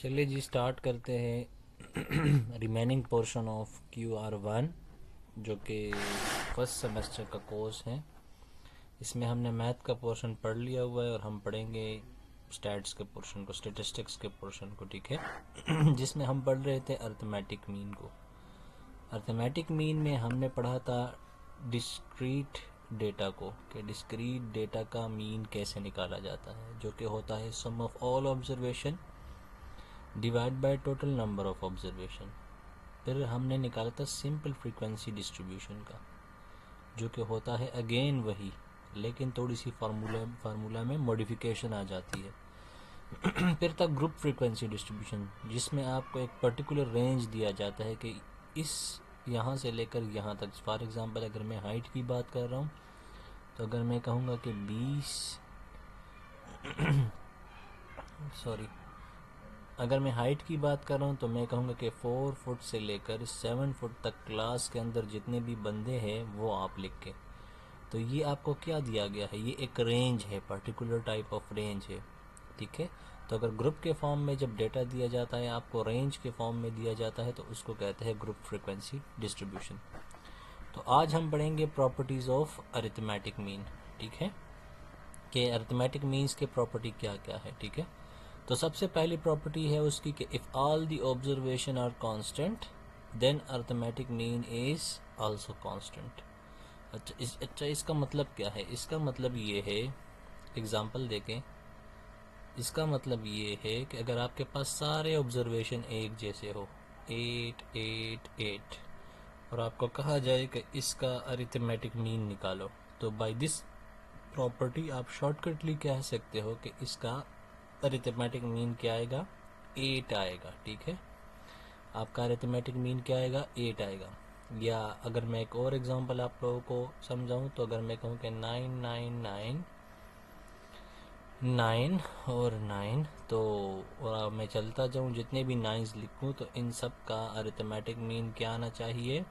चलिए जी स्टार्ट करते हैं रिमेनिंग पोर्शन ऑफ QR1 जो कि फर्स्ट सेमेस्टर का कोर्स है। इसमें हमने मैथ का पोर्शन पढ़ लिया हुआ है और हम पढ़ेंगे स्टैट्स के पोर्शन को, स्टेटिस्टिक्स के पोर्शन को, ठीक है। जिसमें हम पढ़ रहे थे अर्थमेटिक मीन को। अर्थमेटिक मीन में हमने पढ़ा था डिस्क्रीट डेटा को, कि डिस्क्रीट डेटा का मीन कैसे निकाला जाता है, जो कि होता है sum of all observation divide by total number of observation. फिर हमने निकाला था सिंपल फ्रीक्वेंसी डिस्ट्रीब्यूशन का, जो कि होता है अगेन वही, लेकिन थोड़ी सी फार्मूला में मॉडिफिकेशन आ जाती है। फिर था ग्रुप फ्रीक्वेंसी डिस्ट्रीब्यूशन, जिसमें आपको एक पर्टिकुलर रेंज दिया जाता है कि इस यहाँ से लेकर यहाँ तक। फॉर एग्जांपल अगर मैं हाइट की बात कर रहा हूँ तो अगर मैं कहूँगा कि 20 सॉरी अगर मैं हाइट की बात कर रहा हूँ तो मैं कहूँगा कि 4 फुट से लेकर 7 फुट तक क्लास के अंदर जितने भी बंदे हैं वो आप लिख के। तो ये आपको क्या दिया गया है, ये एक रेंज है, पर्टिकुलर टाइप ऑफ रेंज है, ठीक है। तो अगर ग्रुप के फॉर्म में जब डेटा दिया जाता है, आपको रेंज के फॉर्म में दिया जाता है, तो उसको कहते हैं ग्रुप फ्रीक्वेंसी डिस्ट्रीब्यूशन। तो आज हम पढ़ेंगे प्रॉपर्टीज़ ऑफ अरिथमेटिक मीन, ठीक है, कि अरिथमेटिक मीन्स के प्रॉपर्टी क्या क्या है, ठीक है। तो सबसे पहली प्रॉपर्टी है उसकी कि if all the observation are constant then arithmetic mean is also constant. अच्छा इसका मतलब क्या है? इसका मतलब ये है, एग्जांपल देखें। इसका मतलब ये है कि अगर आपके पास सारे ऑब्जर्वेशन एक जैसे हो, 8 8 8, और आपको कहा जाए कि इसका अरिथमेटिक मीन निकालो, तो बाय दिस प्रॉपर्टी आप शॉर्टकटली कह सकते हो कि इसका अरिथमेटिक मीन क्या आएगा, 8 आएगा, ठीक है। आपका अरिथमेटिक मीन क्या आएगा, 8 आएगा। या अगर मैं एक और एग्जांपल आप लोगों को समझाऊं तो अगर मैं कहूं कि 9 9 9 9 और 9, तो और मैं चलता जाऊं जितने भी 9s लिखूं तो इन सब का अरिथमेटिक मीन क्या आना चाहिए,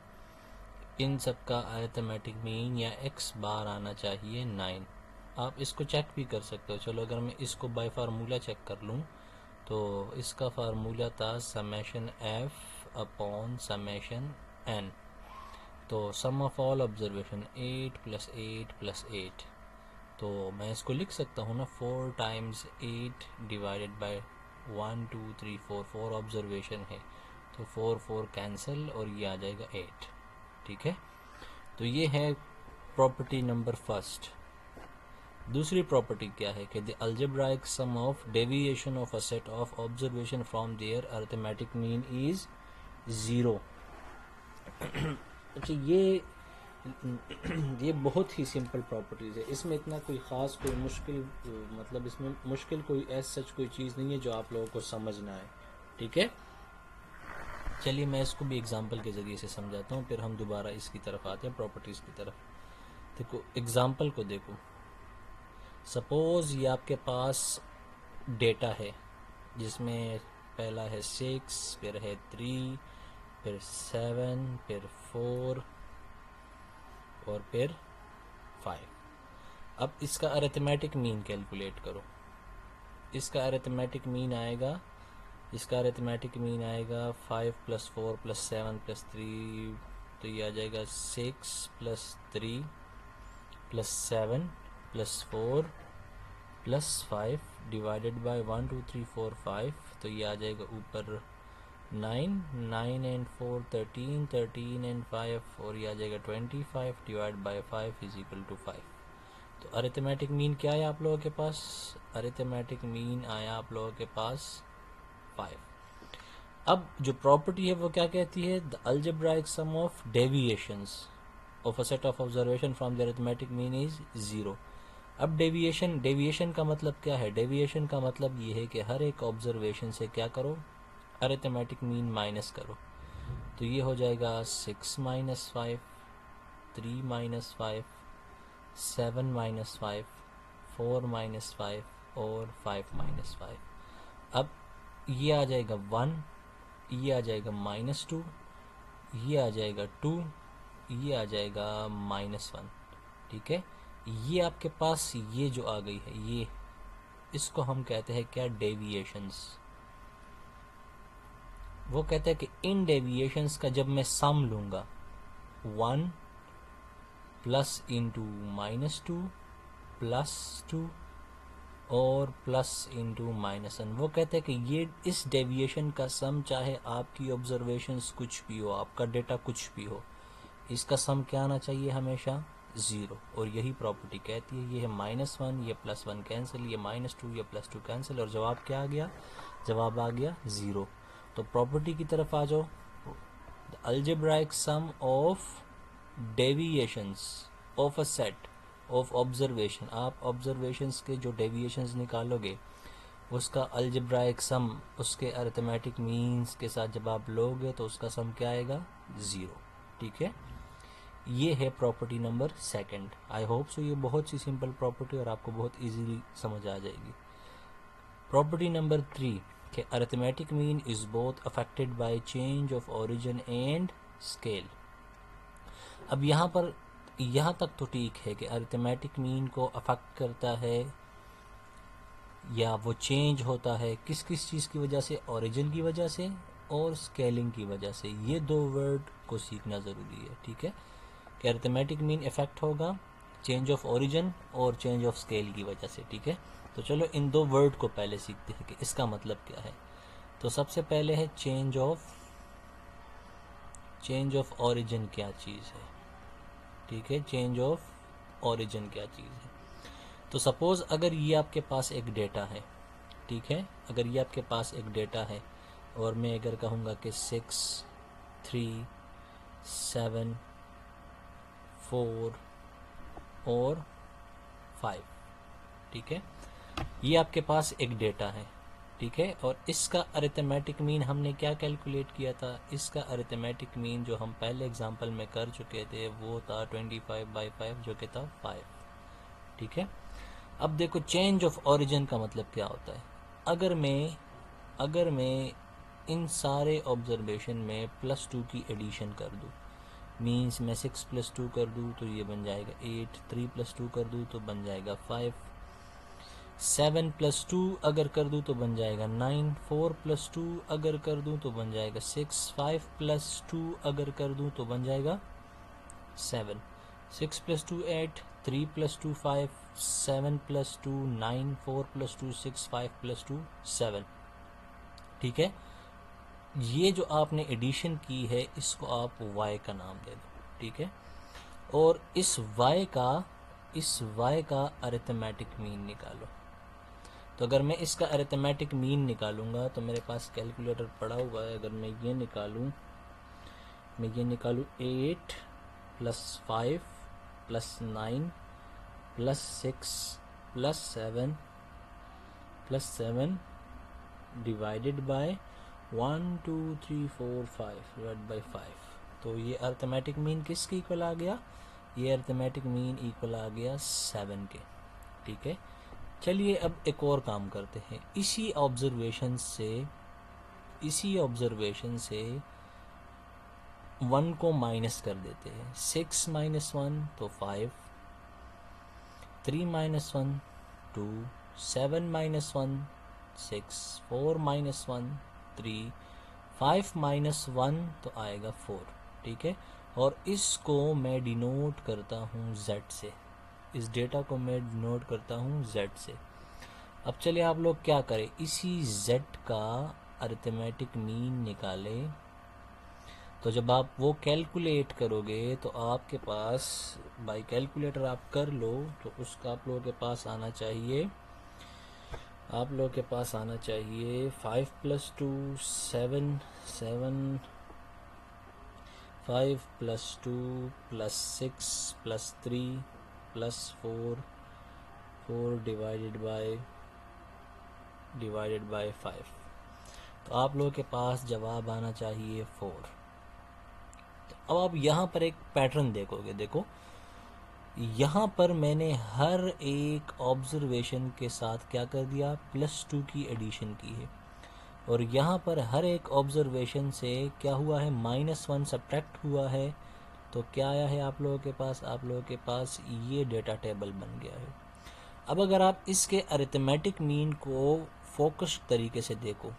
इन सब का अरिथमेटिक मीन या x बार आना चाहिए 9। आप इसको चेक भी कर सकते हो। चलो अगर मैं इसको बाय फार्मूला चेक कर लूँ तो इसका फार्मूला था summation f upon summation n। तो सम ऑफ ऑल ऑब्जर्वेशन 8 + 8 + 8, तो मैं इसको लिख सकता हूँ ना, 4 टाइम्स 8 डिवाइडेड बाय 1 2 3 4, 4 ऑब्जर्वेशन है तो 4 4 कैंसिल और ये आ जाएगा 8, ठीक है। तो ये है प्रॉपर्टी नंबर फर्स्ट। दूसरी प्रॉपर्टी क्या है कि the algebraic sum of deviation of a set of observation from their arithmetic mean is 0। अच्छा ये बहुत ही सिंपल प्रॉपर्टीज है, इसमें इतना कोई ख़ास कोई मुश्किल, मतलब इसमें मुश्किल कोई ऐसा सच कोई चीज़ नहीं है जो आप लोगों को समझना है, ठीक है। चलिए मैं इसको भी एग्जांपल के ज़रिए से समझाता हूँ, फिर हम दोबारा इसकी तरफ आते हैं, प्रॉपर्टीज़ की तरफ। देखो एग्जांपल को देखो। सपोज़ ये आपके पास डेटा है जिसमें पहला है 6, फिर है 3, फिर 7, फिर 4 और फिर 5। अब इसका अरिथमेटिक मीन कैलकुलेट करो। इसका अरिथमेटिक मीन आएगा, इसका अरिथमेटिक मीन आएगा 5 + 4 + 7 + 3, तो ये आ जाएगा 6 + 3 + 7 + 4 + 5 डिवाइडेड बाय 1 2 3 4 5, तो ये आ जाएगा ऊपर 9 9 एंड 4 13 13 एंड 5, और ये आ जाएगा 25 डिवाइड बाय 5 = 5। तो अरिथमेटिक मीन क्या है आप लोगों के पास, अरिथमेटिक मीन आया आप लोगों के पास 5। अब जो प्रॉपर्टी है वो क्या कहती है, the algebraic sum of deviations of a set of observation from the arithmetic mean is 0। अब डेविएशन का मतलब क्या है, डेविएशन का मतलब ये है कि हर एक ऑब्जर्वेशन से क्या करो, अरिथमेटिक मीन माइनस करो। तो ये हो जाएगा 6 - 5, 3 - 5, 7 - 5, 4 - 5 और 5 - 5। अब ये आ जाएगा 1, ये आ जाएगा -2, ये आ जाएगा 2, ये आ जाएगा -1, ठीक है। ये आपके पास ये जो आ गई है, ये इसको हम कहते हैं क्या, डेविएशंस। वो कहता है कि इन डेविएशंस का जब मैं सम लूँगा 1 प्लस इंटू -2 +2 और प्लस इंटू -1, वो कहते हैं कि ये इस डेविएशन का सम, चाहे आपकी ऑब्जर्वेशंस कुछ भी हो, आपका डेटा कुछ भी हो, इसका सम क्या आना चाहिए हमेशा 0। और यही प्रॉपर्टी कहती है, ये है -1, ये +1 कैंसिल, ये -2, ये +2 कैंसिल, और जवाब क्या आ गया? जवाब आ गया 0। तो प्रॉपर्टी की तरफ आ जाओ। The algebraic sum of deviations of a set of observation, आप ऑब्जर्वेशंस के जो डेविएशंस निकालोगे उसका अलजेब्राइक सम उसके अरिथमेटिक मीन्स के साथ जब आप लोगे तो उसका सम क्या आएगा? 0। ठीक है, ये है property number 2। I hope so ये बहुत सी सिंपल प्रॉपर्टी और आपको बहुत इजीली समझ आ जाएगी। प्रॉपर्टी नंबर 3 के arithmetic mean is both affected by change of origin and scale. अब यहाँ तक तो ठीक है कि अरिथमेटिक मीन को अफेक्ट करता है या वो चेंज होता है किस किस चीज़ की वजह से? ओरिजिन की वजह से और स्केलिंग की वजह से। ये 2 वर्ड को सीखना ज़रूरी है। ठीक है, कि अरिथमेटिक मीन इफेक्ट होगा चेंज ऑफ ओरिजिन और चेंज ऑफ स्केल की वजह से। ठीक है, तो चलो इन 2 वर्ड को पहले सीखते हैं कि इसका मतलब क्या है। तो सबसे पहले है चेंज ऑफ ओरिजिन क्या चीज़ है। ठीक है, चेंज ऑफ ओरिजिन क्या चीज़ है। तो सपोज़ अगर ये आपके पास एक डेटा है, ठीक है, अगर ये आपके पास एक डेटा है और मैं अगर कहूँगा कि 6, 3, 7, 4 और 5, ठीक है, ये आपके पास एक डेटा है। ठीक है, और इसका अरिथमेटिक मीन हमने क्या कैलकुलेट किया था? इसका अरिथमेटिक मीन जो हम पहले एग्जांपल में कर चुके थे वो था 25/5 जो कि था 5। ठीक है, अब देखो चेंज ऑफ ओरिजिन का मतलब क्या होता है। अगर मैं इन सारे ऑब्जर्वेशन में +2 की एडिशन कर दूँ, मीन्स मैं 6 + 2 कर दूँ तो ये बन जाएगा 8, 3 + 2 कर दूँ तो बन जाएगा 5, 7 + 2 अगर कर दूँ तो बन जाएगा 9, 4 + 2 अगर कर दूँ तो बन जाएगा 6, 5 + 2 अगर कर दूँ तो बन जाएगा 7, 6 + 2 8, 3 + 2 5, 7 + 2 9, 4 + 2 6, 5 + 2 7। ठीक है, ये जो आपने एडिशन की है इसको आप y का नाम दे दो। ठीक है, और इस y का अरिथमेटिक मीन निकालो। तो अगर मैं इसका अरिथमेटिक मीन निकालूंगा तो मेरे पास कैलकुलेटर पड़ा हुआ है। अगर मैं ये निकालूं 8 + 5 + 9 + 6 + 7 डिवाइडेड बाय 1 2 3 4 5 डिवाइड बाय 5, तो ये अरिथमेटिक मीन किसके इक्वल आ गया? ये अरिथमेटिक मीन इक्वल आ गया 7 के। ठीक है, चलिए अब एक और काम करते हैं। इसी ऑब्जर्वेशन से 1 को माइनस कर देते हैं। 6 - 1 तो 5, 3 - 1 2, 7 - 1 6, 4 - 1 3, 5 - 1 तो आएगा 4। ठीक है, और इसको मैं डिनोट करता हूँ z से। इस डेटा को मैं डिनोट करता हूँ z से। अब चलिए आप लोग क्या करें, इसी z का अरिथमेटिक मीन निकालें। तो जब आप वो कैलकुलेट करोगे तो आपके पास बाय कैलकुलेटर आप कर लो तो उसका आप लोगों के पास आना चाहिए 5 + 2 7, 5 + 2 + 6 + 3 + 4 डिवाइडेड बाय 5। तो आप लोगों के पास जवाब आना चाहिए 4। तो अब आप यहाँ पर एक पैटर्न देखोगे। देखो यहाँ पर मैंने हर एक ऑब्जर्वेशन के साथ क्या कर दिया? +2 की एडिशन की है। और यहाँ पर हर एक ऑब्जर्वेशन से क्या हुआ है? -1 सब्ट्रैक्ट हुआ है। तो क्या आया है आप लोगों के पास? आप लोगों के पास ये डेटा टेबल बन गया है। अब अगर आप इसके अरिथमेटिक मीन को फोकस्ड तरीके से देखो,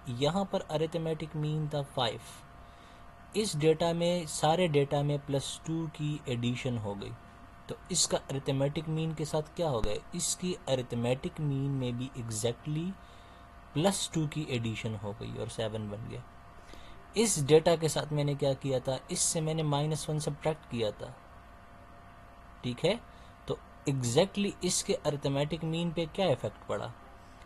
यहाँ पर अरिथमेटिक मीन था 5, इस डेटा में सारे डेटा में +2 की एडिशन हो गई, तो इसका अरिथमेटिक मीन के साथ क्या हो गया, इसकी अरिथमेटिक मीन में भी एग्जैक्टली +2 की एडिशन हो गई और 7 बन गया। इस डेटा के साथ मैंने क्या किया था, इससे मैंने -1 सब्ट्रैक्ट किया था, ठीक है। तो एग्जैक्टली इसके अरिथमेटिक मीन पे क्या इफेक्ट पड़ा,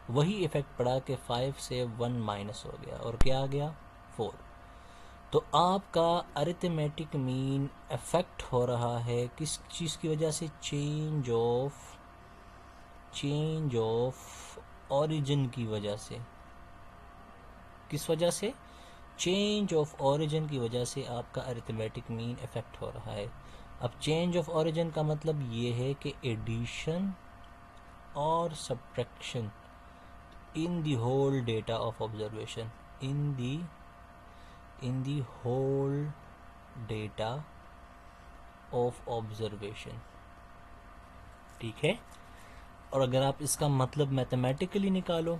वही इफेक्ट पड़ा कि 5 से 1 माइनस हो गया और क्या आ गया 4। तो आपका अरिथमेटिक मीन इफेक्ट हो रहा है किस चीज़ की वजह से, चेंज ऑफ ओरिजिन की वजह से। किस वजह से, चेंज ऑफ ओरिजिन की वजह से आपका अरिथमेटिक मीन इफेक्ट हो रहा है। अब चेंज ऑफ ओरिजिन का मतलब ये है कि एडिशन और subtraction in the whole data of observation, in the whole data of observation, ठीक है। और अगर आप इसका मतलब मैथमेटिकली निकालो,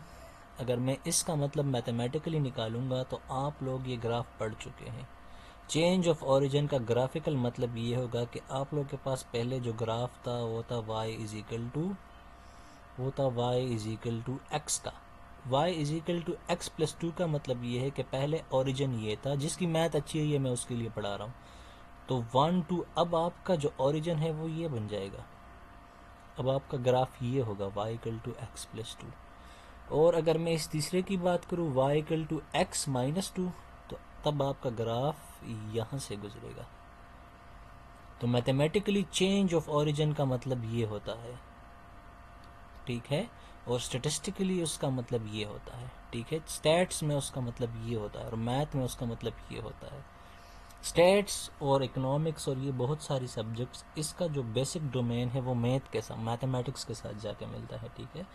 अगर मैं इसका मतलब मैथमेटिकली निकालूंगा तो आप लोग ये ग्राफ पढ़ चुके हैं। चेंज ऑफ ओरिजिन का ग्राफिकल मतलब ये होगा कि आप लोग के पास पहले जो ग्राफ था वो था y is equal to x का। y is equal to x plus 2 का मतलब ये है कि पहले ओरिजिन ये था, जिसकी मैथ अच्छी है ये मैं उसके लिए पढ़ा रहा हूँ। तो 1 2, अब आपका जो ओरिजिन है वो ये बन जाएगा, अब आपका ग्राफ ये होगा y equal to x plus 2। और अगर मैं इस तीसरे की बात करूँ y equal to x minus 2, तो तब आपका ग्राफ यहाँ से गुजरेगा। तो मैथमेटिकली चेंज ऑफ ओरिजिन का मतलब ये होता है, ठीक है, और स्टेटिस्टिकली उसका मतलब ये होता है, ठीक है। स्टैट्स में उसका मतलब ये होता है और मैथ में उसका मतलब ये होता है। स्टैट्स और इकोनॉमिक्स और ये बहुत सारी सब्जेक्ट्स, इसका जो बेसिक डोमेन है वो मैथ के साथ, मैथमेटिक्स के साथ जाके मिलता है, ठीक है।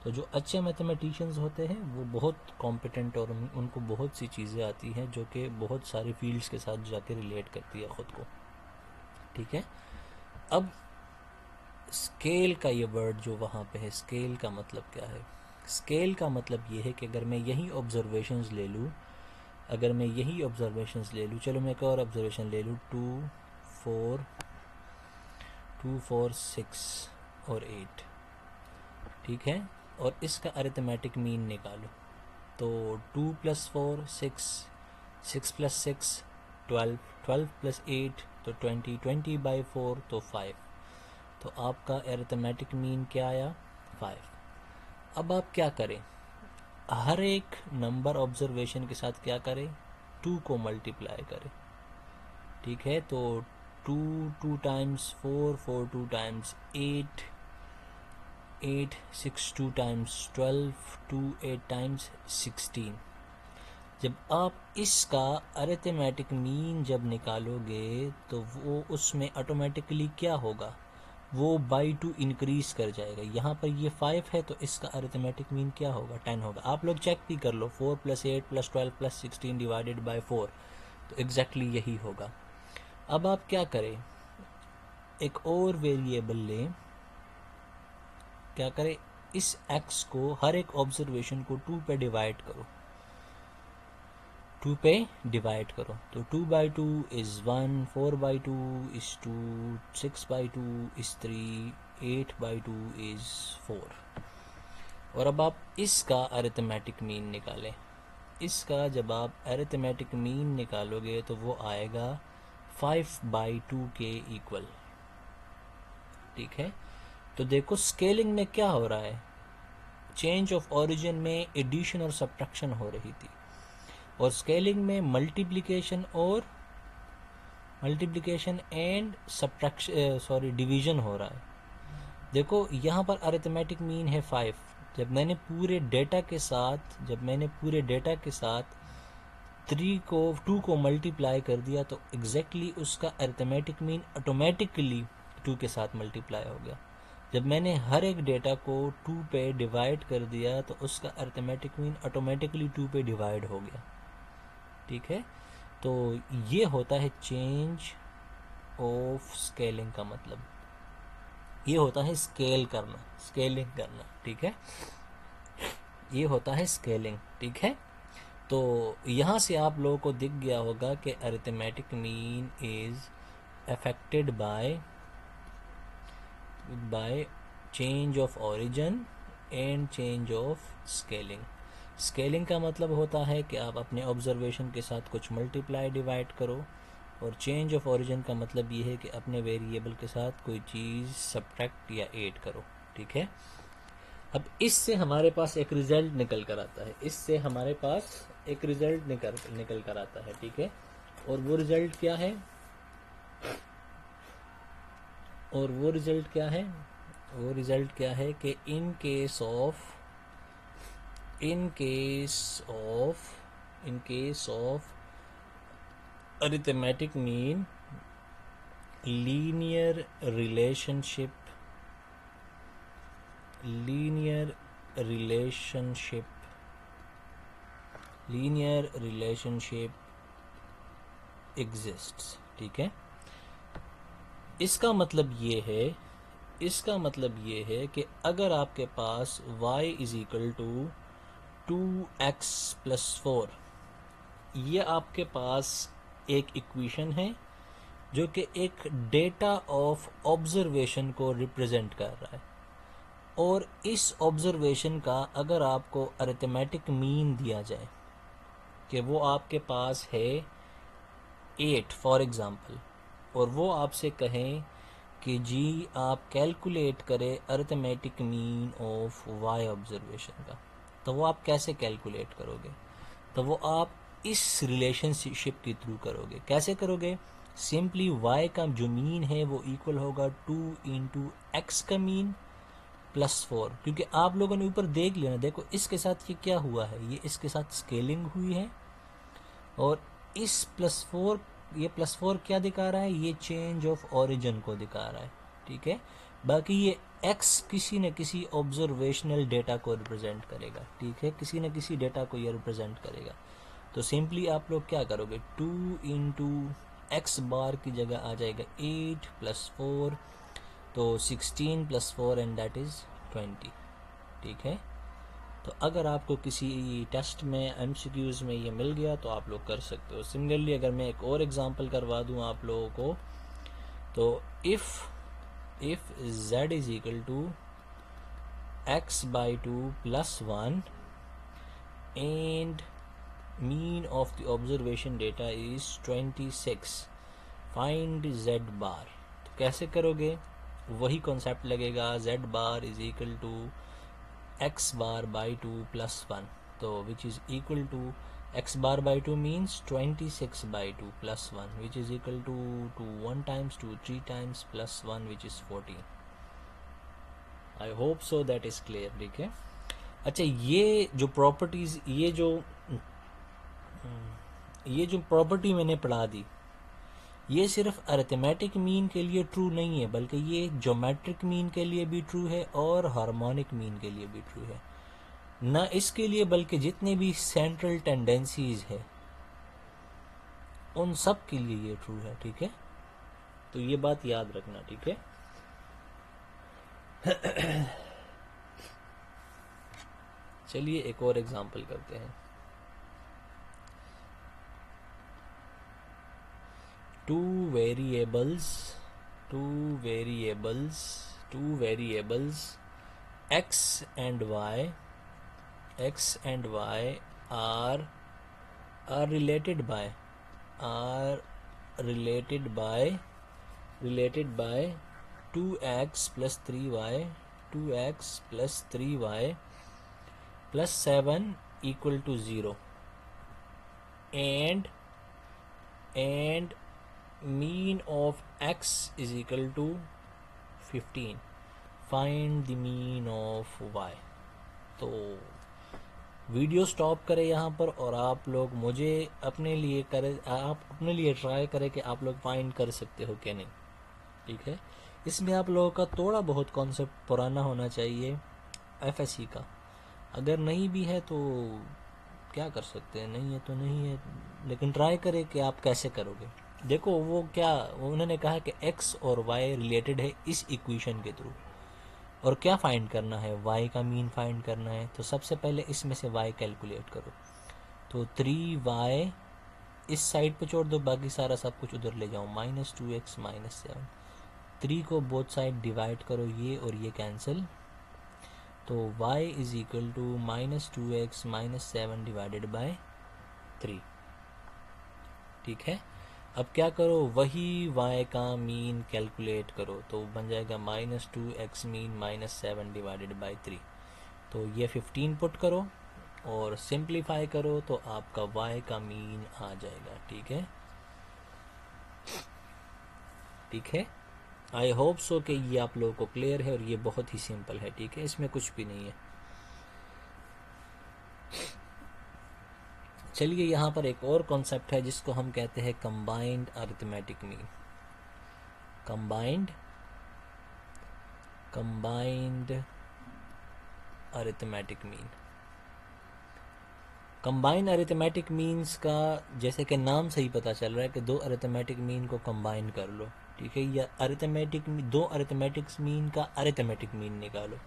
तो जो अच्छे मैथमेटिशियंस होते हैं वो बहुत कॉम्पिटेंट और उनको बहुत सी चीज़ें आती हैं जो कि बहुत सारी फील्ड्स के साथ जाके रिलेट करती है ख़ुद को, ठीक है। अब स्केल का ये वर्ड जो वहाँ पे है, स्केल का मतलब क्या है, स्केल का मतलब ये है कि अगर मैं यही ऑब्जर्वेशंस ले लूँ, चलो मैं एक और ऑब्जर्वेशन ले लूँ, 2 4 6 और 8, ठीक है, और इसका अरिथमेटिक मीन निकालो। तो 2 + 4 6, 6 + 6 12, 12 + 8 तो 20, 20/4 तो 5। तो आपका अरिथमेटिक मीन क्या आया 5। अब आप क्या करें, हर एक नंबर ऑब्जर्वेशन के साथ क्या करें, 2 को मल्टीप्लाई करें, ठीक है। तो 2 2 टाइम्स 4 4 2 टाइम्स 8 8 6 2 टाइम्स 12 2 8 टाइम्स 16। जब आप इसका अरिथमेटिक मीन जब निकालोगे तो वो उसमें ऑटोमेटिकली क्या होगा, वो बाई 2 इंक्रीज कर जाएगा। यहाँ पर ये 5 है तो इसका अरिथमेटिक मीन क्या होगा 10 होगा। आप लोग चेक भी कर लो, 4 + 8 + 12 + 16 डिवाइडेड बाई 4, तो एग्जैक्टली यही होगा। अब आप क्या करें, एक और वेरिएबल लें, क्या करें, इस x को हर एक ऑब्जर्वेशन को 2 पे डिवाइड करो, 2 पे डिवाइड करो। तो 2/2 इज़ 1, 4/2 इज़ 2, 6/2 इज़ 3, 8/2 इज़ 4। और अब आप इसका अरिथमेटिक मीन निकालें। इसका जब आप अरिथमेटिक मीन निकालोगे तो वो आएगा 5/2 के इक्वल, ठीक है। तो देखो स्केलिंग में क्या हो रहा है, चेंज ऑफ ओरिजिन में एडिशन और सब्ट्रैक्शन हो रही थी, और स्केलिंग में मल्टीप्लिकेशन एंड सब्ट्रैक्शन डिवीजन हो रहा है। देखो यहाँ पर अरिथमेटिक मीन है 5। जब मैंने पूरे डेटा के साथ 2 को मल्टीप्लाई कर दिया तो एग्जैक्टली उसका अरिथमेटिक मीन ऑटोमेटिकली 2 के साथ मल्टीप्लाई हो गया। जब मैंने हर एक डेटा को 2 पे डिवाइड कर दिया तो उसका अरिथमेटिक मीन ऑटोमेटिकली 2 पे डिवाइड हो गया, ठीक है। तो ये होता है चेंज ऑफ स्केलिंग का मतलब, ये होता है स्केलिंग करना, ठीक है, ये होता है स्केलिंग, ठीक है। तो यहाँ से आप लोगों को दिख गया होगा कि arithmetic mean is affected by change of origin and change of scaling. Scaling का मतलब होता है कि आप अपने ऑब्जर्वेशन के साथ कुछ मल्टीप्लाई डिवाइड करो, और चेंज ऑफ ओरिजिन का मतलब ये है कि अपने वेरिएबल के साथ कोई चीज़ सब्ट्रैक्ट या ऐड करो। ठीक है, अब इससे हमारे पास एक रिजल्ट निकल कर आता है, इससे हमारे पास एक रिजल्ट निकल कर आता है। ठीक है, और वो रिजल्ट क्या है, और वो रिजल्ट क्या है, वो रिजल्ट क्या है कि in case of arithmetic mean linear relationship exists। ठीक है, इसका मतलब ये है कि अगर आपके पास y is equal to 2x plus 4, ये आपके पास एक इक्वेशन है जो कि एक डेटा ऑफ ऑब्जर्वेशन को रिप्रेजेंट कर रहा है, और इस ऑब्जर्वेशन का अगर आपको अरिथमेटिक मीन दिया जाए कि वो आपके पास है 8 फॉर एग्ज़ाम्पल, और वो आपसे कहें कि जी आप कैलकुलेट करें arithmetic mean of y observation का, तो वो आप कैसे कैलकुलेट करोगे? तो वो आप इस रिलेशनशिप के थ्रू करोगे। कैसे करोगे? सिंपली वाई का जो मीन है वो इक्वल होगा 2 इंटू एक्स का मीन प्लस 4, क्योंकि आप लोगों ने ऊपर देख लिया ना, देखो इसके साथ ये क्या हुआ है, ये इसके साथ स्केलिंग हुई है, और इस ये प्लस 4 क्या दिखा रहा है, ये चेंज ऑफ ओरिजिन को दिखा रहा है। ठीक है, बाकी ये x किसी न किसी ऑब्जर्वेशनल डेटा को रिप्रेजेंट करेगा। ठीक है, किसी न किसी डेटा को ये रिप्रेजेंट करेगा। तो सिंपली आप लोग क्या करोगे, 2 इंटू एक्स बार की जगह आ जाएगा 8 प्लस 4, तो 16 प्लस 4 एंड दैट इज़ 20। ठीक है, तो अगर आपको किसी टेस्ट में MCQs में ये मिल गया तो आप लोग कर सकते हो। सिमिलरली अगर मैं एक और एग्जांपल करवा दूं आप लोगों को, तो if z is equal to x by 2 plus 1 and mean of the observation data is 26, find z bar. तो कैसे करोगे? वही कॉन्सेप्ट लगेगा, z bar is equal to x bar by 2 plus 1, तो which is equal to x bar by 2 means 26 by 2 plus 1, which is equal to 1 times 2 3 times plus 1, which is 14। I hope so that is clear। ठीक है, अच्छा ये जो properties, ये जो property मैंने पढ़ा दी, ये सिर्फ अरिथमेटिक मीन के लिए ट्रू नहीं है, बल्कि ये ज्योमेट्रिक मीन के लिए भी ट्रू है और हार्मोनिक मीन के लिए भी ट्रू है। ना इसके लिए बल्कि जितने भी सेंट्रल टेंडेंसीज है उन सब के लिए ये ट्रू है। ठीक है, तो ये बात याद रखना। ठीक है, चलिए एक और एग्जांपल करते हैं। two variables x and y are related by 2x plus 3y plus 7 equal to 0, and mean of x is equal to 15, find the mean of y। तो वीडियो स्टॉप करें यहाँ पर, और आप लोग मुझे अपने लिए ट्राई करें कि आप लोग फाइंड कर सकते हो कि नहीं। ठीक है, इसमें आप लोगों का थोड़ा बहुत कॉन्सेप्ट पुराना होना चाहिए FSE का, अगर नहीं भी है तो क्या कर सकते हैं, नहीं है तो नहीं है, लेकिन ट्राई करें कि आप कैसे करोगे। देखो उन्होंने कहा कि x और y रिलेटेड है इस इक्वेशन के थ्रू, और क्या फाइंड करना है, y का मीन फाइंड करना है। तो सबसे पहले इसमें से y कैलकुलेट करो, तो 3y इस साइड पे छोड़ दो, बाकी सारा सब कुछ उधर ले जाओ, -2x -7। 3 को बोथ साइड डिवाइड करो, ये और ये कैंसिल, तो y is equal to -2x -7 divided by 3। ठीक है, अब क्या करो, वही y का मीन कैलकुलेट करो, तो बन जाएगा -2x मीन -7 डिवाइडेड बाय 3। तो ये 15 पुट करो और सिंप्लीफाई करो तो आपका y का मीन आ जाएगा। ठीक है, ठीक है, आई होप सो कि ये आप लोगों को क्लियर है और ये बहुत ही सिंपल है। ठीक है, इसमें कुछ भी नहीं है। चलिए, यहाँ पर एक और कॉन्सेप्ट है जिसको हम कहते हैं combined arithmetic mean. Combined arithmetic mean. Combine arithmetic means का जैसे कि नाम से ही पता चल रहा है कि दो अरिथमेटिक मीन को कंबाइन कर लो। ठीक है, या दो अरिथमेटिक्स मीन का अरिथमेटिक मीन निकालो,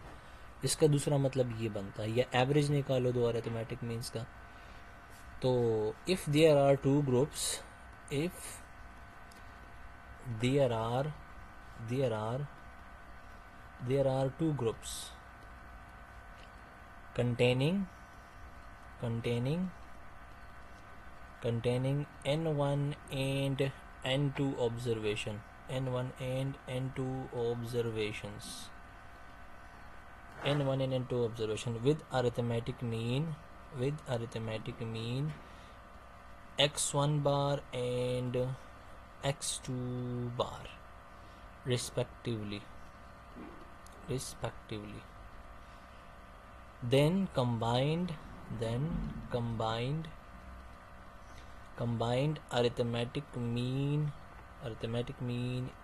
इसका दूसरा मतलब ये बनता है, या एवरेज निकालो दो अरिथमेटिक मीन्स का। तो if there are two groups, if there are two groups containing n1 and n2 observations with arithmetic mean x1 bar and x2 bar respectively. Then combined arithmetic mean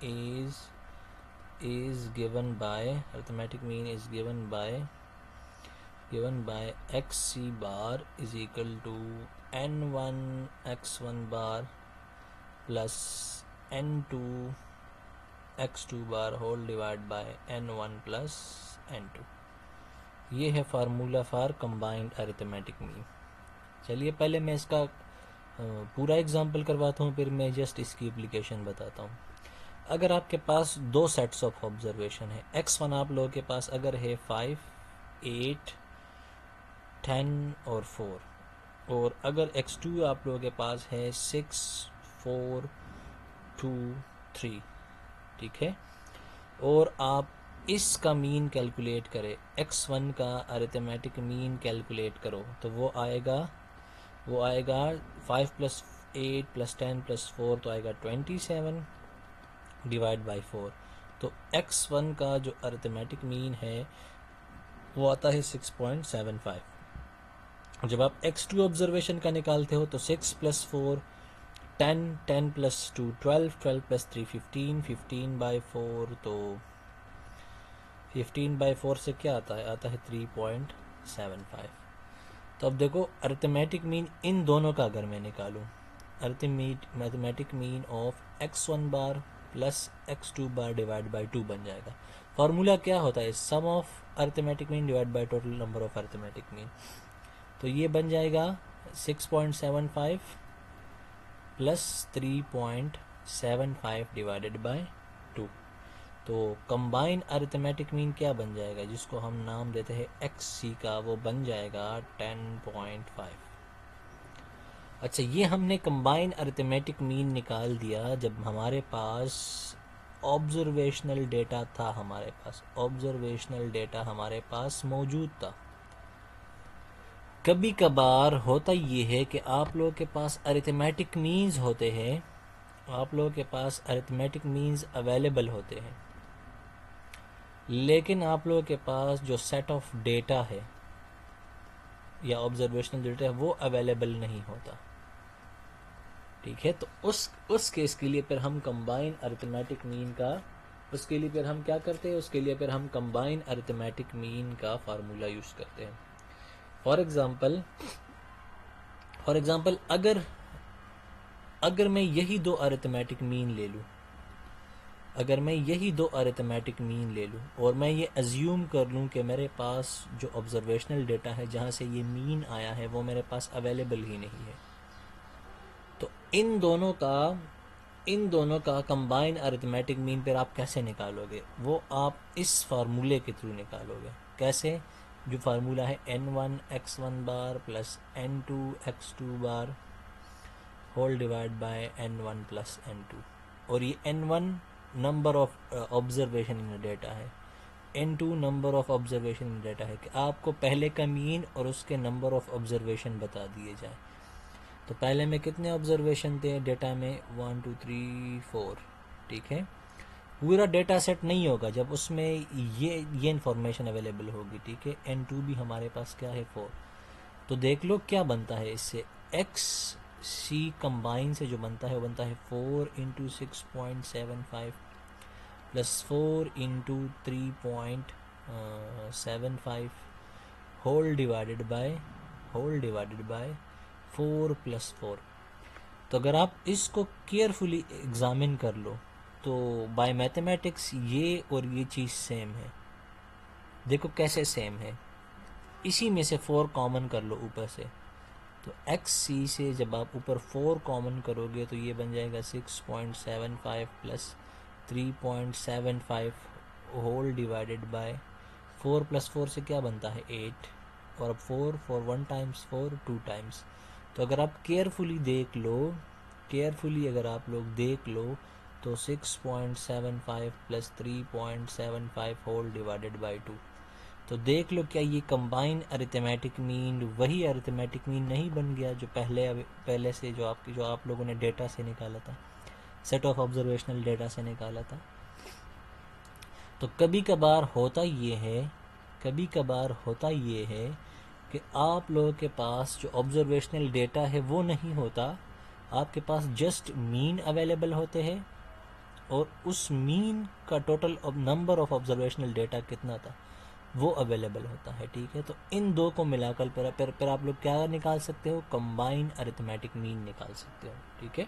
is given by xc bar is equal to n1 x1 bar plus n2 x2 bar whole divided by n1 plus n2। ये है formula for combined arithmetic mean. चलिए, पहले मैं इसका पूरा example करवाता हूँ, फिर मैं जस्ट इसकी एप्लीकेशन बताता हूँ। अगर आपके पास दो सेट्स ऑफ ऑब्जर्वेशन है, x1 आप लोगों के पास अगर है 5, 8, 10 और 4, और अगर x2 आप लोगों के पास है 6, 4, 2, 3। ठीक है, और आप इसका मीन कैलकुलेट करें, x1 का अरिथमेटिक मीन कैलकुलेट करो, तो वो आएगा 5 + 8 + 10 + 4, तो आएगा 27 डिवाइड बाई 4। तो x1 का जो अरिथमेटिक मीन है वो आता है 6.75। जब आप x2 ऑब्जर्वेशन का निकालते हो तो 6 + 4 10, 10 + 2 12, 12 + 3 15, 15/4, तो 15/4 से क्या आता है 3.75। तो अब देखो, अरिथमेटिक मीन इन दोनों का अगर मैं निकालूं, mathematic mean of x1 bar plus x2 bar divide by 2 बन जाएगा। फार्मूला क्या होता है, sum of arithmetic mean divide by total number of arithmetic mean. तो ये बन जाएगा 6.75 प्लस 3.75 डिवाइडेड बाई 2। तो कंबाइन अरिथमेटिक मीन क्या बन जाएगा, जिसको हम नाम देते हैं XC का, वो बन जाएगा 10.5। अच्छा, ये हमने कंबाइन अरिथमेटिक मीन निकाल दिया जब हमारे पास ऑब्जर्वेशनल डेटा था, हमारे पास मौजूद था। कभी कभार होता ये है कि आप लोगों के पास अरिथमेटिक मीन्स होते हैं, अवेलेबल होते हैं, लेकिन आप लोगों के पास जो सेट ऑफ डेटा है या ऑब्जर्वेशनल डेटा है वो अवेलेबल नहीं होता। ठीक है, तो उस केस के लिए फिर हम कंबाइन अरिथमेटिक मीन का, उसके लिए फिर हम क्या करते हैं, उसके लिए फिर हम कंबाइन अरिथमेटिक मीन का फार्मूला यूज करते हैं। फॉर एग्जाम्पल अगर मैं यही दो अरिथमेटिक मीन ले लूँ, अगर मैं यही दो अरिथमेटिक मीन ले लूँ और मैं ये अज्यूम कर लूँ कि मेरे पास जो ऑब्जर्वेशनल डेटा है जहाँ से ये मीन आया है वो मेरे पास अवेलेबल ही नहीं है, तो इन दोनों का कंबाइन अरिथमेटिक मीन पर आप कैसे निकालोगे? वो आप इस फार्मूले के थ्रू निकालोगे। कैसे? जो फार्मूला है n1 x1 bar plus n2 x2 bar whole divide by n1 plus n2, और ये n1 number of observation in data है, n2 number of observation in data है, कि आपको पहले का मीन और उसके नंबर ऑफ ऑब्जर्वेशन बता दिए जाए। तो पहले में कितने ऑब्जर्वेशन थे डेटा में? 1 2 3 4, ठीक है। पूरा डेटा सेट नहीं होगा जब उसमें ये इन्फॉर्मेशन अवेलेबल होगी, ठीक है। n2 भी हमारे पास क्या है? 4। तो देख लो क्या बनता है इससे, एक्स सी कंबाइन से जो बनता है वो बनता है 4 into 6.75 plus 4 into 3.75 whole divided by 4 plus 4। तो अगर आप इसको केयरफुली एग्जामिन कर लो तो बाय मैथमेटिक्स ये और ये चीज़ सेम है। देखो कैसे सेम है, इसी में से 4 कॉमन कर लो ऊपर से, तो एक्स सी से जब आप ऊपर 4 कॉमन करोगे तो ये बन जाएगा 6.75 plus 3.75 whole divided by 4 plus 4 से क्या बनता है? 8, और अब 4 फॉर 1 टाइम्स 4 2 टाइम्स। तो अगर आप केयरफुली अगर आप लोग देख लो तो 6.75 प्लस 3.75 होल डिवाइडेड बाई 2। तो देख लो क्या ये कंबाइन अरिथमेटिक मीन वही अरिथमेटिक मीन नहीं बन गया जो पहले से जो आप लोगों ने डेटा से निकाला था, सेट ऑफ ऑब्जर्वेशनल डेटा से निकाला था। तो कभी कभार होता ये है कि आप लोगों के पास जो ऑब्जर्वेशनल डेटा है वो नहीं होता, आपके पास जस्ट मीन अवेलेबल होते हैं और उस मीन का total number of observational data कितना था वो अवेलेबल होता है, ठीक है। तो इन दो को मिलाकर फिर आप लोग क्या निकाल सकते हो? कंबाइन अरिथमेटिक मीन निकाल सकते हो, ठीक है।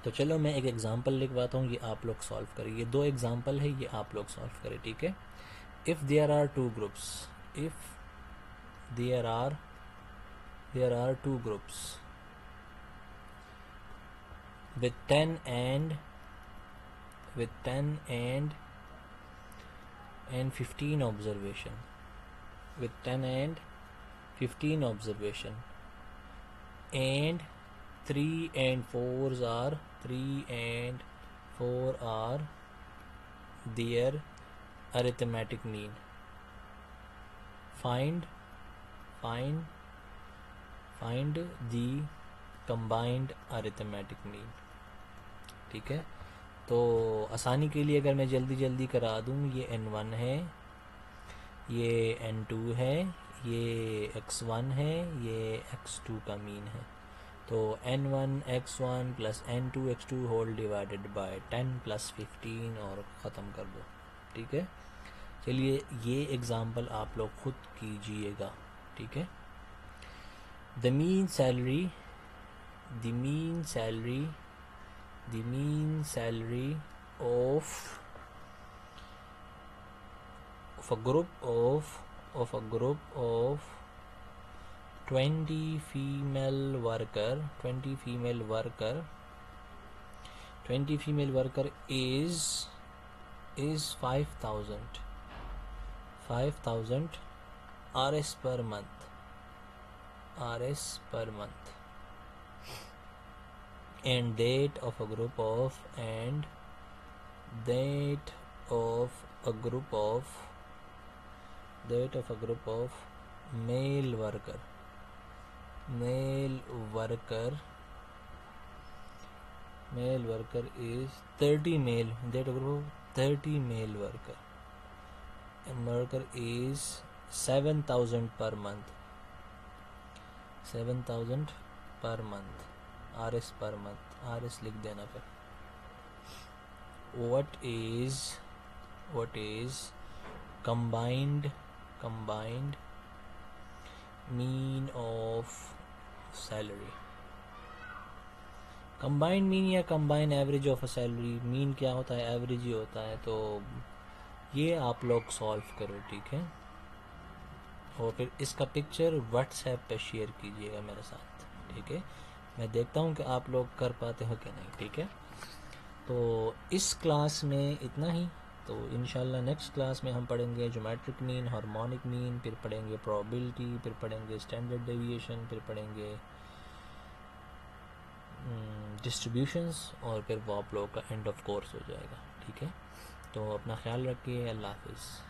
तो चलो मैं एक एग्जांपल लिखवाता हूँ, ये आप लोग सॉल्व करें। ये 2 एग्जांपल है, ये आप लोग सॉल्व करें, ठीक है। If there are 2 groups, if there are 2 groups with 10 and 15 observation, with 10 and 15 observation, and 3 and 4 are their arithmetic mean. Find the combined arithmetic mean, ठीक है। तो आसानी के लिए अगर मैं जल्दी करा दूँ, ये n1 है, ये n2 है, ये x1 है, ये x2 का मीन है। तो n1 x1 plus n2 x2 whole divided by 10 plus 15 और ख़त्म कर दो, ठीक है। चलिए ये एग्ज़ाम्पल आप लोग खुद कीजिएगा, ठीक है। The mean salary of a group of 20 female worker is 5,000 RS per month, and date of a group of male worker is 30 male, date of group 30 male worker, and worker is 7,000 per month, RS per month, RS लिख देना फिर। what is combined mean of salary? Combine mean या combine average of a salary, mean क्या होता है, average ही होता है। तो ये आप लोग सॉल्व करो, ठीक है। और फिर इसका पिक्चर व्हाट्सएप पे शेयर कीजिएगा मेरे साथ, ठीक है। मैं देखता हूँ कि आप लोग कर पाते हो कि नहीं, ठीक है। तो इस क्लास में इतना ही। तो इंशाल्लाह नेक्स्ट क्लास में हम पढ़ेंगे ज्योमेट्रिक मीन, हार्मोनिक मीन, फिर पढ़ेंगे प्रोबेबिलिटी, फिर पढ़ेंगे स्टैंडर्ड डेविएशन, फिर पढ़ेंगे डिस्ट्रीब्यूशंस, और फिर वो आप लोगों का एंड ऑफ कोर्स हो जाएगा, ठीक है। तो अपना ख्याल रखिए, अल्लाह हाफिज़।